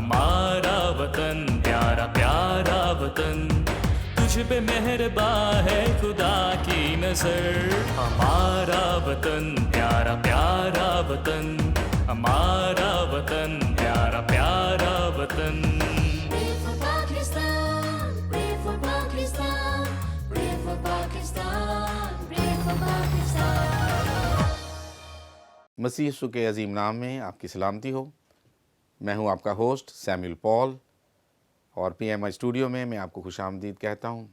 ہمارا وطن پیارا پیارا وطن، تجھ پہ مہرباں ہے خدا کی نظر، ہمارا وطن پیارا پیارا وطن، ہمارا وطن پیارا پیارا وطن۔ Pray for Pakistan, pray for Pakistan, pray for Pakistan, pray for Pakistan. مسیح یسوع کے عظیم نام میں آپ کی سلامتی ہو۔ میں ہوں آپ کا ہوسٹ سیموئل پال، اور پی ایم آئی اسٹوڈیو میں آپ کو خوش آمدید کہتا ہوں۔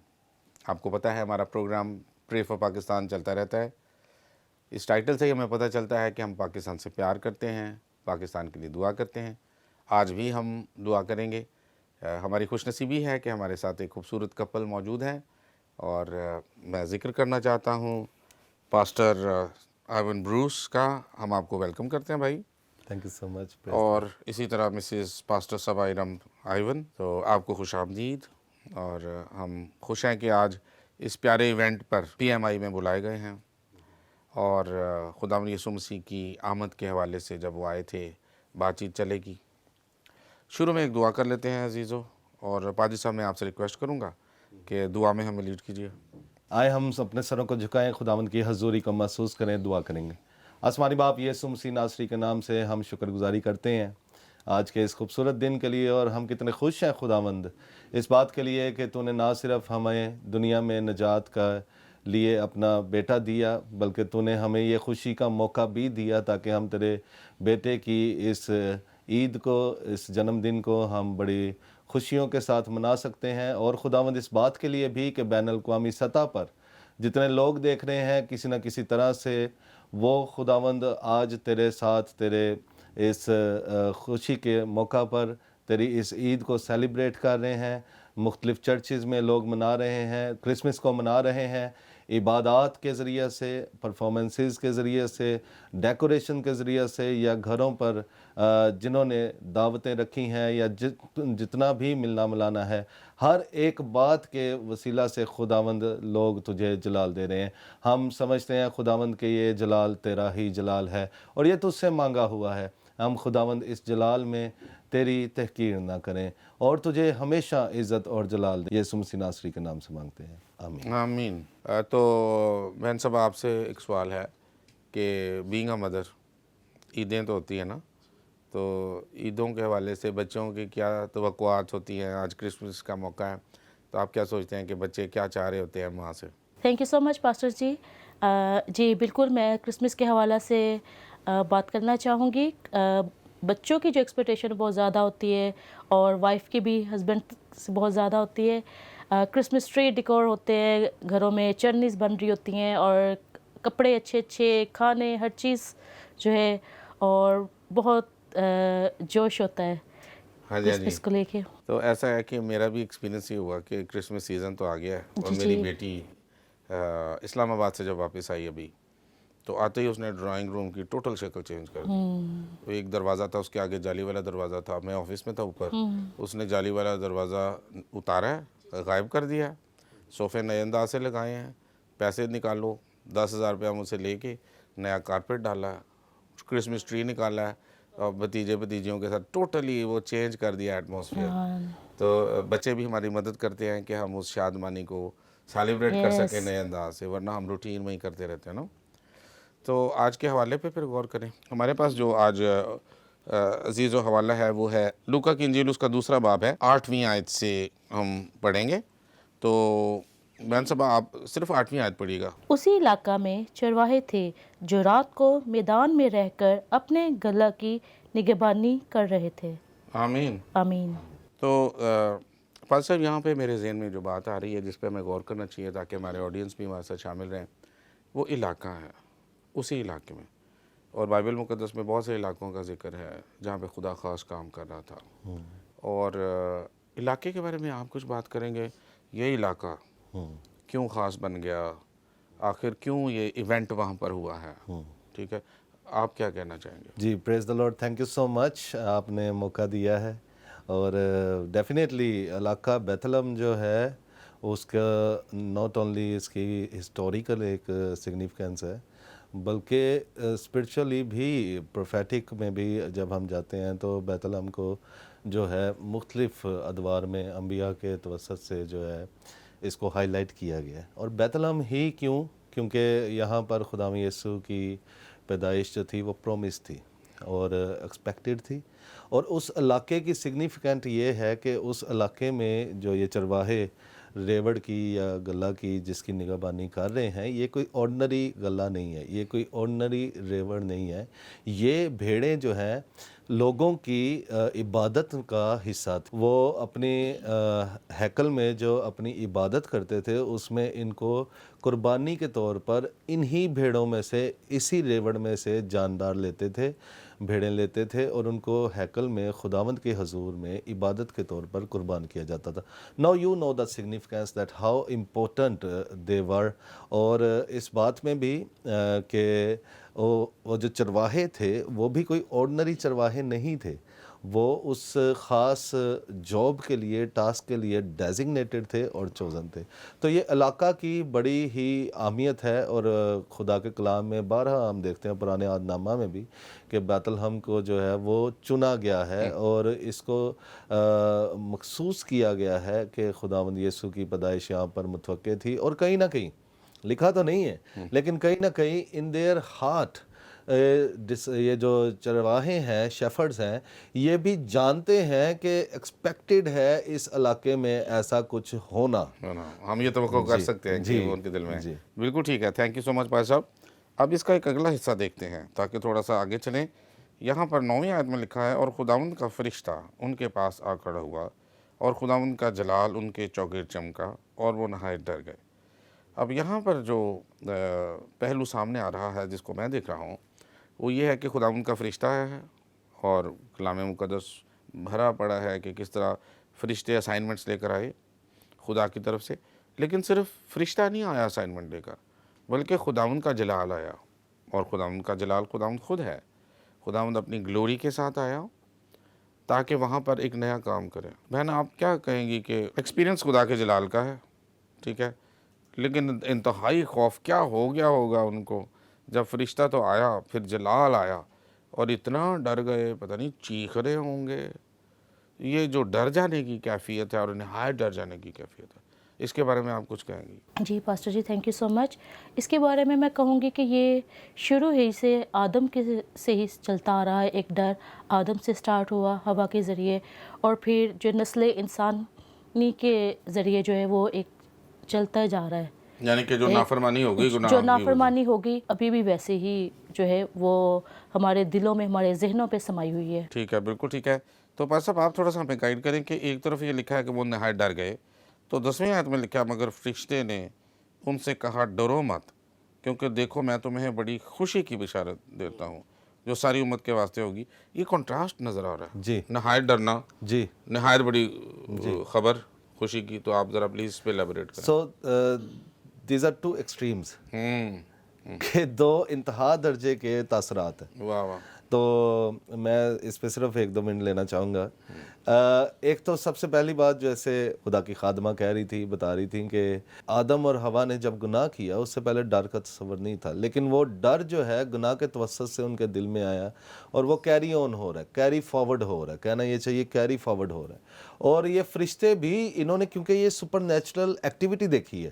آپ کو پتہ ہے ہمارا پروگرام پرے فار پاکستان چلتا رہتا ہے۔ اس ٹائٹل سے ہی ہمیں پتہ چلتا ہے کہ ہم پاکستان سے پیار کرتے ہیں، پاکستان کے لیے دعا کرتے ہیں۔ آج بھی ہم دعا کریں گے۔ ہماری خوش نصیبی ہے کہ ہمارے ساتھ ایک خوبصورت کپل موجود ہیں، اور میں ذکر کرنا چاہتا ہوں پاسٹر آئیون بروس کا۔ ہم آپ کو ویلکم کرتے ہیں بھائی، تھینک یو سو مچ۔ اور اسی طرح مسز پاسٹر صبا ارم آئیون، تو آپ کو خوش آمدید۔ اور ہم خوش ہیں کہ آج اس پیارے ایونٹ پر پی ایم آئی میں بلائے گئے ہیں، اور خداوند یسوع مسیح کی آمد کے حوالے سے جب وہ آئے تھے بات چیت چلے گی۔ شروع میں ایک دعا کر لیتے ہیں عزیزو، اور پادری صاحب میں آپ سے ریکویسٹ کروں گا کہ دعا میں ہمیں لیڈ کیجیے۔ آئے ہم اپنے سروں کو جھکائیں، خداوند کی حضوری کو محسوس کریں، دعا کریں گے۔ آسمانی باپ یسوع مسیح ناصری کے نام سے ہم شکر گزاری کرتے ہیں آج کے اس خوبصورت دن کے لیے، اور ہم کتنے خوش ہیں خداوند اس بات کے لیے کہ تو نے نہ صرف ہمیں دنیا میں نجات کا لیے اپنا بیٹا دیا، بلکہ تو نے ہمیں یہ خوشی کا موقع بھی دیا تاکہ ہم تیرے بیٹے کی اس عید کو، اس جنم دن کو ہم بڑی خوشیوں کے ساتھ منا سکتے ہیں۔ اور خداوند اس بات کے لیے بھی کہ بین الاقوامی سطح پر جتنے لوگ دیکھ رہے ہیں کسی نہ کسی طرح سے، وہ خداوند آج تیرے ساتھ تیرے اس خوشی کے موقع پر تیری اس عید کو سیلیبریٹ کر رہے ہیں۔ مختلف چرچز میں لوگ منا رہے ہیں، کرسمس کو منا رہے ہیں، عبادات کے ذریعے سے، پرفارمنسز کے ذریعے سے، ڈیکوریشن کے ذریعے سے، یا گھروں پر جنہوں نے دعوتیں رکھی ہیں، یا جتنا بھی ملنا ملانا ہے، ہر ایک بات کے وسیلہ سے خداوند لوگ تجھے جلال دے رہے ہیں۔ ہم سمجھتے ہیں خداوند کہ یہ جلال تیرا ہی جلال ہے، اور یہ تجھ سے مانگا ہوا ہے۔ ہم خداوند اس جلال میں تیری تحقیر نہ کریں، اور تجھے ہمیشہ عزت اور جلال دیں۔ یسوع مسیح ناصری کے نام سے مانگتے ہیں، آمین۔ آمین۔ تو بہن صاحب آپ سے ایک سوال ہے کہ بینگ اے مدر، عیدیں تو ہوتی ہیں نا، تو عیدوں کے حوالے سے بچوں کی کیا توقعات ہوتی ہیں؟ آج کرسمس کا موقع ہے، تو آپ کیا سوچتے ہیں کہ بچے کیا چاہ رہے ہوتے ہیں وہاں سے؟ Thank you so much pastor ji. جی بالکل، میں کرسمس کے حوالے سے بات کرنا چاہوں گی۔ بچوں کی جو ایکسپیکٹیشن بہت زیادہ ہوتی ہے، اور وائف کی بھی ہسبینڈ سے بہت زیادہ ہوتی ہے۔ کرسمس ٹری ڈیکور ہوتے ہیں، گھروں میں چرنیز بن رہی ہوتی ہیں، اور کپڑے اچھے اچھے، کھانے، ہر چیز جو ہے، اور بہت جوش ہوتا ہے ہاں جی، ہاں جی۔ کرسمس کو لے کے۔ تو ایسا ہے کہ میرا بھی ایکسپیرینس یہ ہوا کہ کرسمس سیزن تو آ گیا ہے، اور جی میری جی۔ بیٹی اسلام آباد سے جب واپس آئی ابھی، تو آتے ہی اس نے ڈرائنگ روم کی ٹوٹل شکل چینج کر دی۔ تو ایک دروازہ تھا اس کے آگے، جالی والا دروازہ تھا، میں آفس میں تھا اوپر، اس نے جالی والا دروازہ اتارا ہے، غائب کر دیا ہے، صوفے نئے انداز سے لگائے ہیں، پیسے نکالو، 10,000 روپیہ مجھ سے لے کے نیا کارپیٹ ڈالا ہے، کرسمس ٹری نکالا ہے، اور بھتیجے بھتیجیوں کے ساتھ ٹوٹلی وہ چینج کر دیا ایٹماسفیئر۔ تو بچے بھی ہماری مدد کرتے ہیں کہ ہم اس شادمانی کو سیلیبریٹ کر سکیں نئے انداز سے، ورنہ ہم روٹین میں ہی کرتے رہتے ہیں نا۔ تو آج کے حوالے پہ پھر غور کریں۔ ہمارے پاس جو آج عزیز و حوالہ ہے وہ ہے لوکا کی انجیل، اس کا 2 باب ہے، 8ویں آیت سے ہم پڑھیں گے۔ تو بہن صاحبہ آپ صرف 8ویں آیت پڑھیے گا۔ اسی علاقہ میں چرواہے تھے جو رات کو میدان میں رہ کر اپنے گلہ کی نگہبانی کر رہے تھے۔ آمین۔ آمین۔ تو فاضل صاحب، یہاں پہ میرے ذہن میں جو بات آ رہی ہے جس پہ ہمیں غور کرنا چاہیے تاکہ ہمارے آڈینس بھی ہمارے ساتھ شامل رہیں، وہ علاقہ ہے، اسی علاقے میں، اور بائبل مقدس میں بہت سے علاقوں کا ذکر ہے جہاں پہ خدا خاص کام کر رہا تھا، اور علاقے کے بارے میں آپ کچھ بات کریں گے؟ یہ علاقہ کیوں خاص بن گیا، آخر کیوں یہ ایونٹ وہاں پر ہوا ہے؟ ٹھیک ہے، آپ کیا کہنا چاہیں گے؟ جی، پریز دا لارڈ، تھینک یو سو مچ، آپ نے موقع دیا ہے۔ اور ڈیفینیٹلی علاقہ بیت لحم جو ہے، اس کا ناٹ اونلی اس کی ہسٹوریکل ایک سگنیفیکنس ہے، بلکہ اسپرچولی بھی، پروفیٹک میں بھی جب ہم جاتے ہیں تو بیت لحم کو جو ہے مختلف ادوار میں انبیاء کے توسط سے جو ہے اس کو ہائی لائٹ کیا گیا ہے. اور بیت لحم ہی کیوں؟ کیونکہ یہاں پر خدا یسوع کی پیدائش جو تھی وہ پرومس تھی اور ایکسپیکٹڈ تھی. اور اس علاقے کی سگنیفیکنٹ یہ ہے کہ اس علاقے میں جو یہ چرواہے ریوڑ کی یا گلہ کی جس کی نگہبانی کر رہے ہیں، یہ کوئی آرڈنری گلہ نہیں ہے، یہ کوئی آرڈنری ریوڑ نہیں ہے. یہ بھیڑیں جو ہیں لوگوں کی عبادت کا حصہ تھی. وہ اپنی ہیکل میں جو اپنی عبادت کرتے تھے اس میں ان کو قربانی کے طور پر انہی بھیڑوں میں سے، اسی ریوڑ میں سے جاندار لیتے تھے، بھیڑیں لیتے تھے اور ان کو ہیکل میں خداوند کے حضور میں عبادت کے طور پر قربان کیا جاتا تھا. Now you know the significance that how important they were. اور اس بات میں بھی کہ وہ جو چرواہے تھے وہ بھی کوئی آرڈنری چرواہے نہیں تھے، وہ اس خاص جاب کے لیے، ٹاسک کے لیے ڈیزگنیٹڈ تھے اور چوزن تھے. تو یہ علاقہ کی بڑی ہی اہمیت ہے. اور خدا کے کلام میں بارہا ہم دیکھتے ہیں پرانے عہد نامہ میں بھی کہ بیت لحم کو جو ہے وہ چنا گیا ہے اور اس کو مخصوص کیا گیا ہے کہ خداوند یسوع کی پیدائش یہاں پر متوقع تھی. اور کہیں نہ کہیں لکھا تو نہیں ہے لیکن کہیں نہ کہیں ان دیئر ہارٹ یہ جو چرواہے ہیں، شیفرڈز ہیں، یہ بھی جانتے ہیں کہ ایکسپیکٹڈ ہے اس علاقے میں ایسا کچھ ہونا. ہم یہ توقع کر سکتے ہیں کہ وہ ان کے دل میں. بالکل ٹھیک ہے، تھینک یو سو مچ بھائی صاحب. اب اس کا ایک اگلا حصہ دیکھتے ہیں تاکہ تھوڑا سا آگے چلیں. یہاں پر 9ویں آیت میں لکھا ہے، اور خداوند کا فرشتہ ان کے پاس آ کھڑا ہوا اور خداوند کا جلال ان کے چوگرد چمکا اور وہ نہایت ڈر گئے. اب یہاں پر جو پہلو سامنے آ رہا ہے جس کو میں دیکھ رہا ہوں وہ یہ ہے کہ خداوند کا فرشتہ ہے اور کلام مقدس بھرا پڑا ہے کہ کس طرح فرشتے اسائنمنٹس لے کر آئے خدا کی طرف سے. لیکن صرف فرشتہ نہیں آیا اسائنمنٹ لے کر، بلکہ خداوند کا جلال آیا. اور خداوند کا جلال خداوند خود ہے. خداوند اپنی گلوری کے ساتھ آیا تاکہ وہاں پر ایک نیا کام کرے. بہن آپ کیا کہیں گی کہ ایکسپیرینس خدا کے جلال کا ہے، ٹھیک ہے، لیکن انتہائی خوف کیا ہو گیا ہوگا ان کو جب فرشتہ تو آیا، پھر جلال آیا اور اتنا ڈر گئے، پتہ نہیں چیخ رہے ہوں گے. یہ جو ڈر جانے کی کیفیت ہے اور نہایت ڈر جانے کی کیفیت ہے، اس کے بارے میں آپ کچھ کہیں گی؟ جی pastor ji, thank you so much. اس کے بارے میں کہوں گی کہ یہ شروع ہی سے آدم سے ہی چلتا آ رہا ہے. ایک ڈر آدم سے سٹارٹ ہوا ہوا کے ذریعے، اور پھر جو نسل انسانی کے ذریعے جو ہے وہ ایک چلتا جا رہا ہے. یعنی کہ جو نافرمانی ہوگی، گناہ جو نافرمانی ہوگی ابھی بھی ویسے ہی جو ہے وہ ہمارے دلوں میں، ہمارے ذہنوں پہ سمائی ہوئی ہے. ٹھیک ہے، بالکل ٹھیک ہے. تو پاس صاحب آپ تھوڑا سا ہمیں گائیڈ کریں کہ ایک طرف یہ لکھا ہے کہ وہ نہایت ڈر گئے، تو 10ویں آیت میں لکھا مگر فرشتے نے ان سے کہا ڈرو مت، کیونکہ دیکھو میں تمہیں بڑی خوشی کی بشارت دیتا ہوں جو ساری امت کے واسطے ہوگی. یہ کنٹراسٹ نظر آ رہا ہے جی، نہایت ڈرنا، جی، نہایت بڑی خبر خوشی کی. تو آپ ذرا پلیز اس پہ ایلیبریٹ کریں. So these are two extremes کہ دو انتہا درجے کے تاثرات ہیں. واہ واہ. تو میں اس پہ صرف 1-2 منٹ لینا چاہوں گا. ایک تو سب سے پہلی بات جیسے خدا کی خادمہ کہہ رہی تھی، بتا رہی تھیں کہ آدم اور حوا نے جب گناہ کیا اس سے پہلے ڈر کا تصور نہیں تھا، لیکن وہ ڈر جو ہے گناہ کے توسط سے ان کے دل میں آیا اور وہ کیری آن ہو رہا ہے، کیری فارورڈ ہو رہا ہے. کہنا یہ چاہیے کیری فارورڈ ہو رہا ہے. اور یہ فرشتے بھی انہوں نے، کیونکہ یہ سپر نیچرل ایکٹیویٹی دیکھی ہے،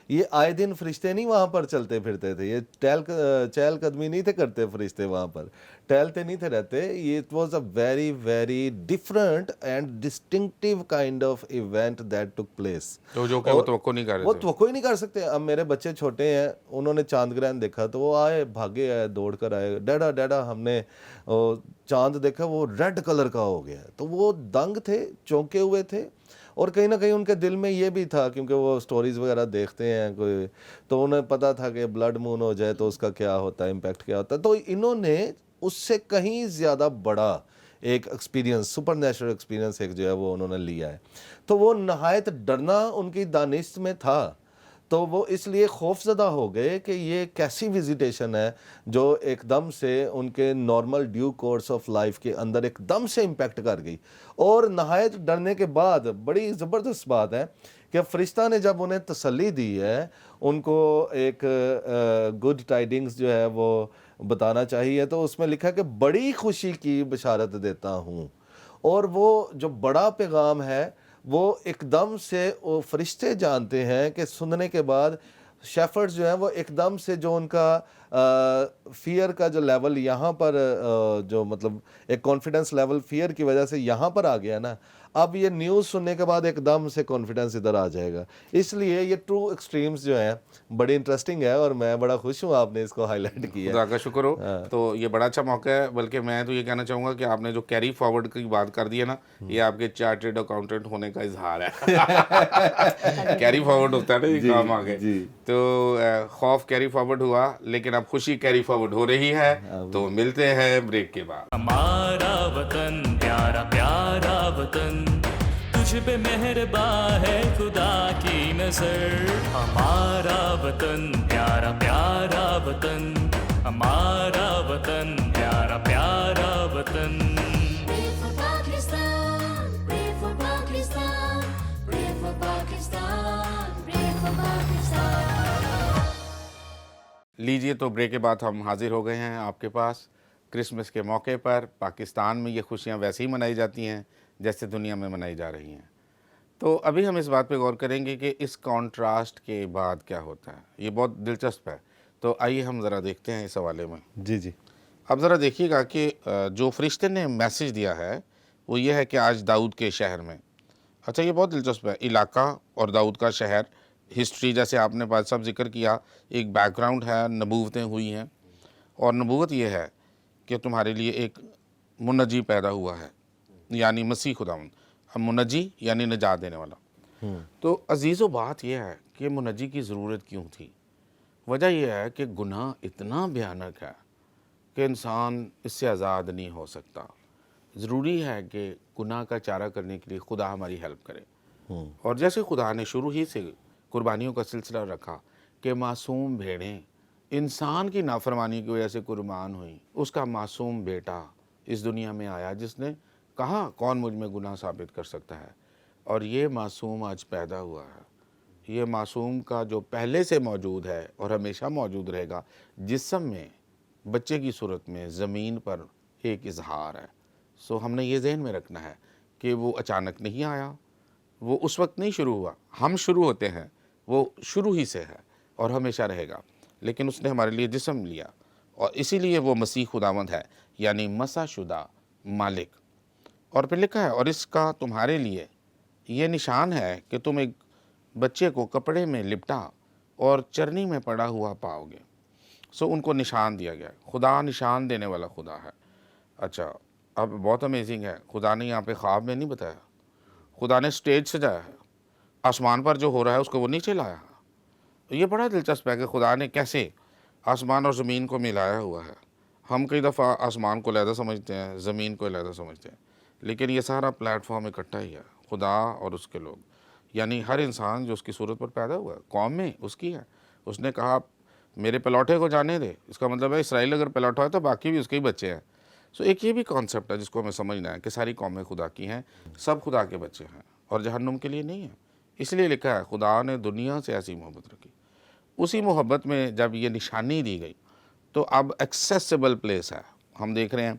یہ آئے دن فرشتے نہیں وہاں پر چلتے پھرتے تھے، یہ چہل قدمی نہیں تھے کرتے فرشتے، وہاں پر ٹہلتے نہیں تھے رہتے. یہ it was a very very different and distinctive kind of event that took place. جو کہ وہ توقع نہیں کر رہے وہ تھے. توقع ہی نہیں کر سکتے. اب میرے بچے چھوٹے ہیں، انہوں نے چاند گرہن دیکھا تو وہ آئے، بھاگے آئے، دوڑ کر آئے، ڈیڈا ڈیڈا ہم نے چاند دیکھا وہ ریڈ کلر کا ہو گیا. تو وہ دنگ تھے، چونکے ہوئے تھے. اور کہیں نہ کہیں ان کے دل میں یہ بھی تھا، کیونکہ وہ سٹوریز وغیرہ دیکھتے ہیں کوئی، تو انہیں پتہ تھا کہ بلڈ مون ہو جائے تو اس کا کیا ہوتا ہے، امپیکٹ کیا ہوتا ہے. تو انہوں نے اس سے کہیں زیادہ بڑا ایک ایکسپیرینس، سپر نیچرل ایکسپیرینس ایک جو ہے وہ انہوں نے لیا ہے. تو وہ نہایت ڈرنا ان کی دانش میں تھا. تو وہ اس لیے خوف زدہ ہو گئے کہ یہ کیسی وزیٹیشن ہے جو ایک دم سے ان کے normal due course of life کے اندر ایک دم سے امپیکٹ کر گئی. اور نہایت ڈرنے کے بعد بڑی زبردست بات ہے کہ فرشتہ نے جب انہیں تسلی دی ہے، ان کو ایک گڈ ٹائیڈنگز جو ہے وہ بتانا چاہیے، تو اس میں لکھا کہ بڑی خوشی کی بشارت دیتا ہوں. اور وہ جو بڑا پیغام ہے وہ ایک دم سے وہ فرشتے جانتے ہیں کہ سننے کے بعد شیفرڈز جو ہیں وہ ایک دم سے جو ان کا فیئر کا جو لیول یہاں پر جو مطلب ایک کانفیڈنس لیول فیئر کی وجہ سے یہاں پر آ گیا نا، اب یہ نیوز سننے کے بعد ایک دم سے کانفیڈنس ادھر آ جائے گا. اس لیے یہ ٹرو ایکسٹریمز جو ہیں بڑی انٹرسٹنگ ہے اور میں بڑا خوش ہوں آپ نے اس کو ہائی لائٹ کیا. خدا کا شکر ہو. تو یہ بڑا اچھا موقع ہے. بلکہ میں تو یہ کہنا چاہوں گا کہ آپ نے جو کیری فارورڈ کی بات کر دی ہے نا، یہ آپ کے چارٹرڈ اکاؤنٹنٹ ہونے کا اظہار ہے. کیری فارورڈ ہوتا ہے نا یہ کام آگے. تو خوف کیری فارورڈ ہوا، لیکن اب خوشی کیری فارورڈ ہو رہی ہے. تو ملتے ہیں بریک کے بعد. ہمارا وطن پیارا پیارا وطن، تجھ پہ مہرباں ہے خدا کی نظر. ہمارا وطن پیارا پیارا وطن، ہمارا وطن پیارا پیارا وطن. Pray for Pakistan, pray for Pakistan, pray for Pakistan, pray for Pakistan. لیجئے تو بریک کے بعد ہم حاضر ہو گئے ہیں آپ کے پاس. کرسمس کے موقع پر پاکستان میں یہ خوشیاں ویسے ہی منائی جاتی ہیں جیسے دنیا میں منائی جا رہی ہیں. تو ابھی ہم اس بات پہ غور کریں گے کہ اس کانٹراسٹ کے بعد کیا ہوتا ہے. یہ بہت دلچسپ ہے. تو آئیے ہم ذرا دیکھتے ہیں اس حوالے میں. جی اب ذرا دیکھیے گا کہ جو فرشتے نے میسج دیا ہے وہ یہ ہے کہ آج داؤد کے شہر میں. اچھا یہ بہت دلچسپ ہے. علاقہ اور داؤد کا شہر، ہسٹری جیسے آپ نے بات صاحب ذکر کیا، ایک بیک گراؤنڈ ہے، نبوتیں ہوئی ہیں. اور نبوت یہ ہے کہ تمہارے لیے ایک منجی پیدا ہوا ہے، یعنی مسیح خداوند. اب منجی یعنی نجات دینے والا. تو عزیزو بات یہ ہے کہ منجی کی ضرورت کیوں تھی؟ وجہ یہ ہے کہ گناہ اتنا بھیانک ہے کہ انسان اس سے آزاد نہیں ہو سکتا. ضروری ہے کہ گناہ کا چارہ کرنے کے لیے خدا ہماری ہیلپ کرے. اور جیسے خدا نے شروع ہی سے قربانیوں کا سلسلہ رکھا کہ معصوم بھیڑیں انسان کی نافرمانی کی وجہ سے قربان ہوئیں، اس کا معصوم بیٹا اس دنیا میں آیا جس نے کہا کون مجھ میں گناہ ثابت کر سکتا ہے. اور یہ معصوم آج پیدا ہوا ہے. یہ معصوم کا جو پہلے سے موجود ہے اور ہمیشہ موجود رہے گا جسم میں، بچے کی صورت میں، زمین پر ایک اظہار ہے. سو ہم نے یہ ذہن میں رکھنا ہے کہ وہ اچانک نہیں آیا، وہ اس وقت نہیں شروع ہوا. ہم شروع ہوتے ہیں، وہ شروع ہی سے ہے اور ہمیشہ رہے گا. لیکن اس نے ہمارے لیے جسم لیا اور اسی لیے وہ مسیح خداوند ہے، یعنی مسح شدہ مالک. اور پھر لکھا ہے اور اس کا تمہارے لیے یہ نشان ہے کہ تم ایک بچے کو کپڑے میں لپٹا اور چرنی میں پڑا ہوا پاؤ گے. سو ان کو نشان دیا گیا. خدا نشان دینے والا خدا ہے. اچھا اب بہت امیزنگ ہے، خدا نے یہاں پہ خواب میں نہیں بتایا، خدا نے سٹیج سجایا ہے. آسمان پر جو ہو رہا ہے اس کو وہ نیچے لایا. یہ بڑا دلچسپ ہے کہ خدا نے کیسے آسمان اور زمین کو ملایا ہوا ہے. ہم کئی دفعہ آسمان کو علیحدہ سمجھتے ہیں، زمین کو علیحدہ سمجھتے ہیں، لیکن یہ سارا پلیٹ فارم اکٹھا ہی ہے. خدا اور اس کے لوگ، یعنی ہر انسان جو اس کی صورت پر پیدا ہوا ہے، قوم میں اس کی ہے. اس نے کہا میرے پلوٹے کو جانے دے. اس کا مطلب ہے اسرائیل اگر پلوٹا ہے تو باقی بھی اس کے ہی بچے ہیں. سو ایک یہ بھی کانسیپٹ ہے جس کو ہمیں سمجھنا ہے کہ ساری قومیں خدا کی ہیں، سب خدا کے بچے ہیں اور جہنم کے لیے نہیں ہیں. اس لیے لکھا ہے خدا نے دنیا سے ایسی محبت رکھی. اسی محبت میں جب یہ نشانی دی گئی تو اب ایکسیسیبل پلیس ہے. ہم دیکھ رہے ہیں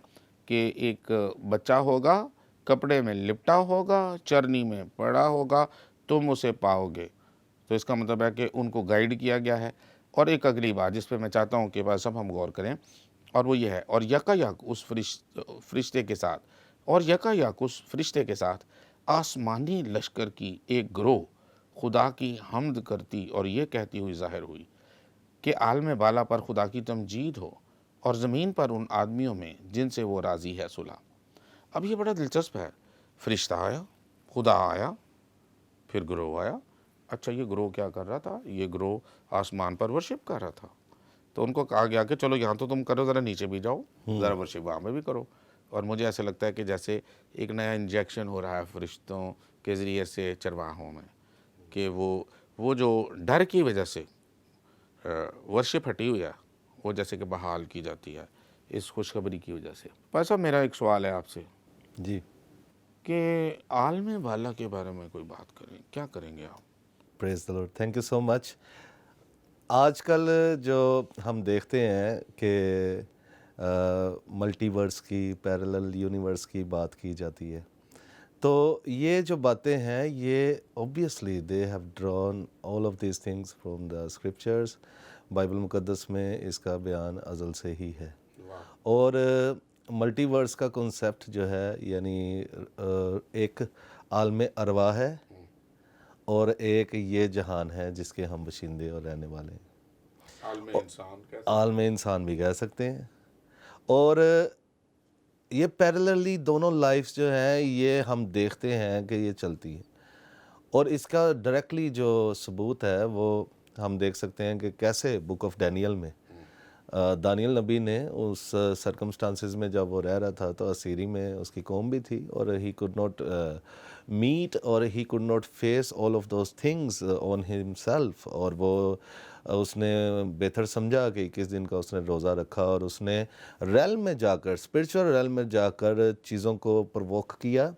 کہ ایک بچہ ہوگا، کپڑے میں لپٹا ہوگا، چرنی میں پڑا ہوگا، تم اسے پاؤ گے. تو اس کا مطلب ہے کہ ان کو گائیڈ کیا گیا ہے. اور ایک اگلی بات جس پہ میں چاہتا ہوں کہ بس سب ہم غور کریں، اور وہ یہ ہے اور یکایک اس فرشتے کے ساتھ اور یکایک اس فرشتے کے ساتھ آسمانی لشکر کی ایک گروہ خدا کی حمد کرتی اور یہ کہتی ہوئی ظاہر ہوئی کہ عالم بالا پر خدا کی تمجید ہو اور زمین پر ان آدمیوں میں جن سے وہ راضی ہے صلح. اب یہ بڑا دلچسپ ہے. فرشتہ آیا، خدا آیا، پھر گروہ آیا. اچھا یہ گروہ کیا کر رہا تھا؟ یہ گروہ آسمان پر ورشپ کر رہا تھا. تو ان کو کہا گیا کہ چلو یہاں تو تم کرو، ذرا نیچے بھی جاؤ، ذرا ورشپ وہاں میں بھی کرو. اور مجھے ایسا لگتا ہے کہ جیسے ایک نیا انجیکشن ہو رہا ہے فرشتوں کے ذریعے سے چرواہوں میں، کہ وہ جو ڈر کی وجہ سے ورشپ ہٹی ہوئی ہے وہ جیسے کہ بحال کی جاتی ہے اس خوشخبری کی وجہ سے. پیسہ میرا ایک سوال ہے آپ سے جی کہ عالم بالا کے بارے میں کوئی بات کریں، کیا کریں گے آپ؟ پریز دی لارڈ. تھینک یو سو مچ. آج کل جو ہم دیکھتے ہیں کہ ملٹی ورس کی، پیرلل یونیورس کی بات کی جاتی ہے. تو یہ جو باتیں ہیں یہ obviously they have drawn all of these things from the scriptures. Bible مقدس میں اس کا بیان ازل سے ہی ہے. اور ملٹی ورس کا کنسیپٹ جو ہے یعنی ایک عالم ارواح ہے اور ایک یہ جہان ہے جس کے ہم باشندے اور رہنے والے ہیں. عالم انسان بھی کہہ سکتے ہیں. اور یہ پیرللی دونوں لائفز جو ہیں یہ ہم دیکھتے ہیں کہ یہ چلتی ہیں. اور اس کا ڈائریکٹلی جو ثبوت ہے وہ ہم دیکھ سکتے ہیں کہ کیسے بک آف ڈینیل میں دانیل نبی نے اس سرکمسٹانسز میں جب وہ رہ رہا تھا تو اسیری میں اس کی قوم بھی تھی اور ہی could not meet اور ہی could not face all of those things on himself. اور وہ اس نے بہتر سمجھا کہ 21 دن کا اس نے روزہ رکھا اور اس نے ریلم میں جا کر اسپرچول ریلم میں جا کر چیزوں کو پرووک کیا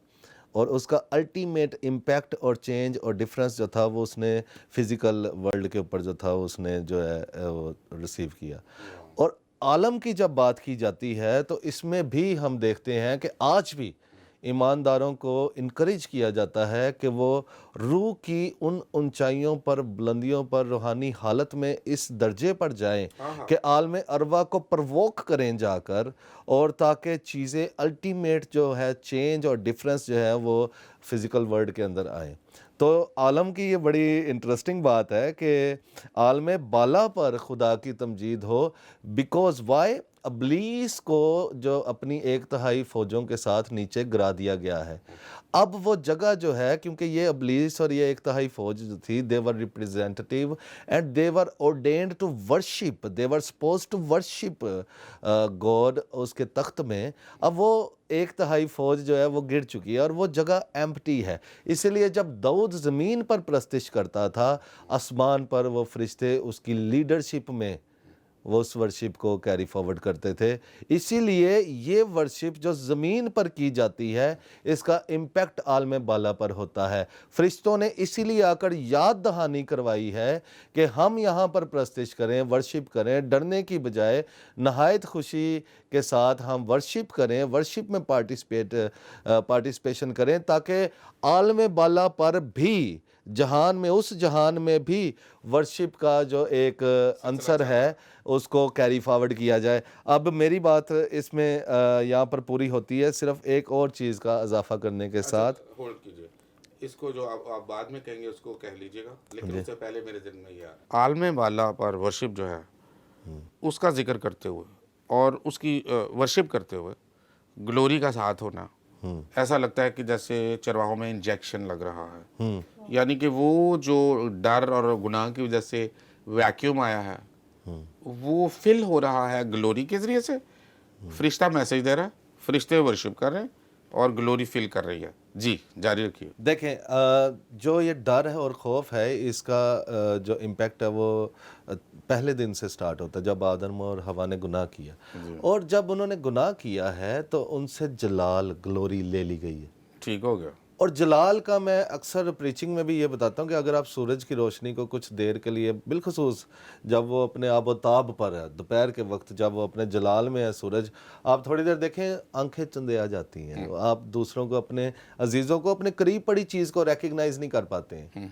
اور اس کا الٹیمیٹ امپیکٹ اور چینج اور ڈفرینس جو تھا وہ اس نے فزیکل ورلڈ کے اوپر جو تھا اس نے جو ہے وہ ریسیو کیا. اور عالم کی جب بات کی جاتی ہے تو اس میں بھی ہم دیکھتے ہیں کہ آج بھی ایمانداروں کو انکریج کیا جاتا ہے کہ وہ روح کی ان اونچائیوں پر بلندیوں پر روحانی حالت میں اس درجے پر جائیں کہ عالم ارواح کو پرووک کریں جا کر اور تاکہ چیزیں الٹیمیٹ جو ہے چینج اور ڈفرینس جو ہے وہ فزیکل ورلڈ کے اندر آئیں. تو عالم کی یہ بڑی انٹرسٹنگ بات ہے کہ عالم بالا پر خدا کی تمجید ہو بیکوز وائی ابلیس کو جو اپنی 1/3 فوجوں کے ساتھ نیچے گرا دیا گیا ہے. اب وہ جگہ جو ہے کیونکہ یہ ابلیس اور یہ 1/3 فوج جو تھی they were representative and they were ordained to worship, they were supposed to worship God اس کے تخت میں. اب وہ 1/3 فوج جو ہے وہ گر چکی ہے اور وہ جگہ ایمپٹی ہے. اسی لیے جب داؤد زمین پر پرستش کرتا تھا آسمان پر وہ فرشتے اس کی لیڈرشپ میں وہ اس ورشپ کو کیری فارورڈ کرتے تھے. اسی لیے یہ ورشپ جو زمین پر کی جاتی ہے اس کا امپیکٹ عالم بالا پر ہوتا ہے. فرشتوں نے اسی لیے آ کر یاد دہانی کروائی ہے کہ ہم یہاں پر پرستش کریں ورشپ کریں ڈرنے کی بجائے نہایت خوشی کے ساتھ ہم ورشپ کریں ورشپ میں پارٹیسپیشن کریں تاکہ عالم بالا پر بھی جہان میں اس جہان میں بھی ورشپ کا جو ایک عنصر ہے اس کو کیری فارورڈ کیا جائے. اب میری بات اس میں یہاں پر پوری ہوتی ہے صرف ایک اور چیز کا اضافہ کرنے کے ساتھ. ہولڈ کیجئے اس کو جو آپ بعد میں کہیں گے اس کو کہہ لیجئے گا لیکن اس سے پہلے میرے ذہن میں یہ عالم بالا پر ورشپ جو ہے اس کا ذکر کرتے ہوئے اور اس کی ورشپ کرتے ہوئے گلوری کا ساتھ ہونا ایسا لگتا ہے کہ جیسے چرواہوں میں انجیکشن لگ رہا ہے. یعنی کہ وہ جو ڈر اور گناہ کی وجہ سے ویکیوم آیا ہے وہ فل ہو رہا ہے گلوری کے ذریعے سے. فرشتہ میسج دے رہا ہے فرشتے ورشپ کر رہے ہیں اور گلوری فل کر رہی ہے. جی جاری رکھیے. دیکھیں جو یہ ڈر ہے اور خوف ہے اس کا جو امپیکٹ ہے وہ پہلے دن سے سٹارٹ ہوتا ہے جب آدم اور حوا نے گناہ کیا. اور جب انہوں نے گناہ کیا ہے تو ان سے جلال گلوری لے لی گئی ہے. ٹھیک ہو گیا. اور جلال کا میں اکثر پریچنگ میں بھی یہ بتاتا ہوں کہ اگر آپ سورج کی روشنی کو کچھ دیر کے لیے بالخصوص جب وہ اپنے آب و تاب پر ہے دوپہر کے وقت جب وہ اپنے جلال میں ہے سورج آپ تھوڑی دیر دیکھیں آنکھیں چندے آ جاتی ہیں. آپ دوسروں کو اپنے عزیزوں کو اپنے قریب پڑی چیز کو ریکگنائز نہیں کر پاتے ہیں.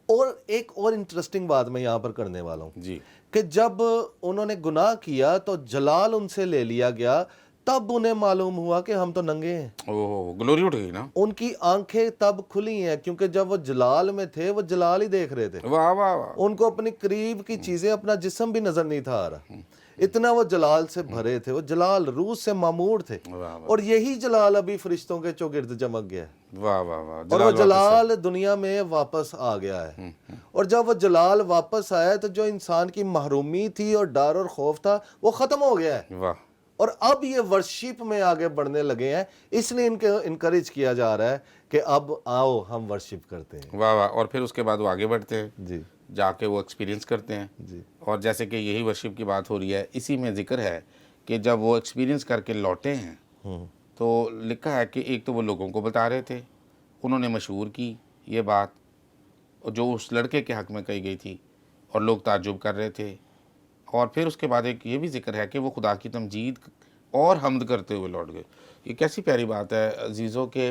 اور ایک اور انٹرسٹنگ بات میں یہاں پر کرنے والا ہوں جی کہ جب انہوں نے گناہ کیا تو جلال ان سے لے لیا گیا تب انہیں معلوم ہوا کہ ہم تو ننگے ہیں. گلوری اٹھ گئی نا. ان کی آنکھیں تب کھلی ہیں کیونکہ جب وہ جلال میں تھے وہ جلال ہی دیکھ رہے تھے. واہ واہ واہ. ان کو اپنی قریب کی چیزیں اپنا جسم بھی نظر نہیں تھا آ رہا. اتنا وہ جلال سے بھرے تھے وہ جلال روح سے معمور تھے. اور یہی جلال ابھی فرشتوں کے چوگرد چمک گیا ہے. واہ واہ واہ. اور وہ جلال دنیا میں واپس آ گیا ہے. اور جب وہ جلال واپس آیا تو جو انسان کی محرومی تھی اور ڈر اور خوف تھا وہ ختم ہو گیا ہے. واہ. اور اب یہ ورشپ میں آگے بڑھنے لگے ہیں اس لیے ان کو انکریج کیا جا رہا ہے کہ اب آؤ ہم ورشپ کرتے ہیں. واہ واہ. اور پھر اس کے بعد وہ آگے بڑھتے ہیں جی جا کے وہ ایکسپیرینس کرتے ہیں. جی. اور جیسے کہ یہی ورشپ کی بات ہو رہی ہے اسی میں ذکر ہے کہ جب وہ ایکسپیرینس کر کے لوٹے ہیں تو لکھا ہے کہ ایک تو وہ لوگوں کو بتا رہے تھے انہوں نے مشہور کی یہ بات جو اس لڑکے کے حق میں کہی گئی تھی اور لوگ تعجب کر رہے تھے. اور پھر اس کے بعد ایک یہ بھی ذکر ہے کہ وہ خدا کی تمجید اور حمد کرتے ہوئے لوٹ گئے. یہ کیسی پیاری بات ہے عزیزوں کے